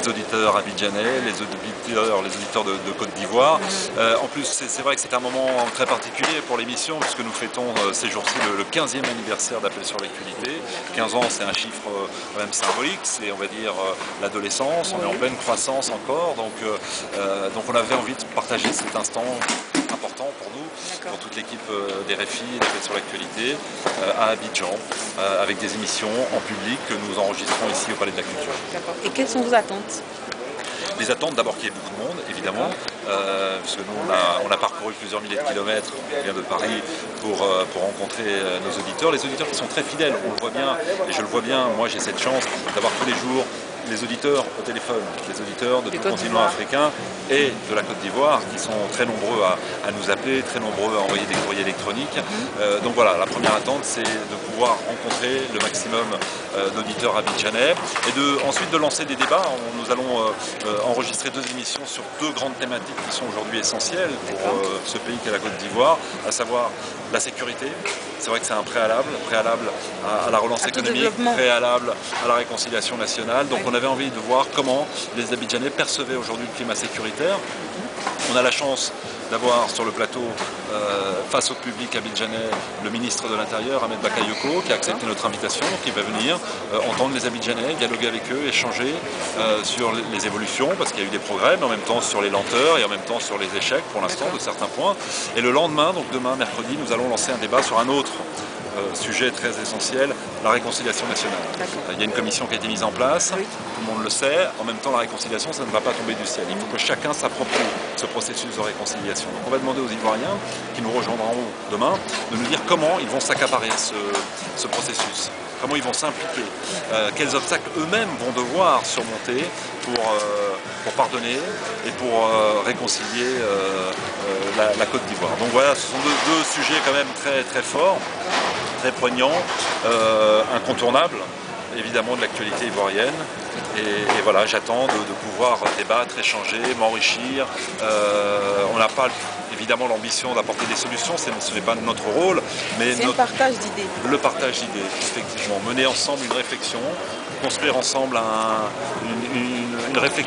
les auditeurs abidjanais, les auditeurs de Côte d'Ivoire. En plus, c'est vrai que c'est un moment très particulier pour l'émission, puisque nous fêtons ces jours-ci le 15e anniversaire d'Appel sur l'actualité. 15 ans, c'est un chiffre quand même symbolique, c'est, on va dire, l'adolescence, on est en pleine croissance encore, donc on avait envie de partager cet instant important pour nous, pour toute l'équipe des RFI et d'Appel sur l'actualité, à Abidjan, avec des émissions en public que nous enregistrons ici au Palais de la Culture. Et quelles sont vos attentes? Les attentes, d'abord qu'il y ait beaucoup de monde, évidemment, parce que nous, on a parcouru plusieurs milliers de kilomètres, on vient de Paris, pour rencontrer nos auditeurs. Les auditeurs qui sont très fidèles, on le voit bien, et je le vois bien, moi j'ai cette chance d'avoir tous les jours les auditeurs au téléphone, les auditeurs de tout le continent africain et de la Côte d'Ivoire, qui sont très nombreux à nous appeler, très nombreux à envoyer des courriers électroniques. Donc voilà, la première attente, c'est de pouvoir rencontrer le maximum d'auditeurs abidjanais et ensuite de lancer des débats. Nous allons enregistrer 2 émissions sur 2 grandes thématiques qui sont aujourd'hui essentielles pour ce pays qu'est la Côte d'Ivoire, à savoir la sécurité. C'est vrai que c'est un préalable à la relance économique, préalable à la réconciliation nationale. Donc on avait envie de voir comment les Abidjanais percevaient aujourd'hui le climat sécuritaire. On a la chance d'avoir sur le plateau, face au public abidjanais, le ministre de l'Intérieur, Ahmed Bakayoko, qui a accepté notre invitation, qui va venir entendre les Abidjanais, dialoguer avec eux, échanger sur les évolutions, parce qu'il y a eu des progrès, mais en même temps sur les lenteurs et en même temps sur les échecs, pour l'instant, de certains points. Et le lendemain, donc demain, mercredi, nous allons lancer un débat sur un autre sujet très essentiel, la réconciliation nationale. Il y a une commission qui a été mise en place, tout le monde le sait, en même temps la réconciliation ça ne va pas tomber du ciel, il faut que chacun s'approprie ce processus de réconciliation. Donc on va demander aux Ivoiriens, qui nous rejoindront demain, de nous dire comment ils vont s'accaparer ce processus, comment ils vont s'impliquer, quels obstacles eux-mêmes vont devoir surmonter pour pardonner et pour réconcilier la Côte d'Ivoire. Donc voilà, ce sont deux sujets quand même très, très forts, très poignants, incontournables, évidemment de l'actualité ivoirienne. Et voilà, j'attends de pouvoir débattre, échanger, m'enrichir. On n'a pas évidemment l'ambition d'apporter des solutions, ce n'est pas notre rôle, mais c'est le partage d'idées. Le partage d'idées, effectivement. Mener ensemble une réflexion, construire ensemble une réflexion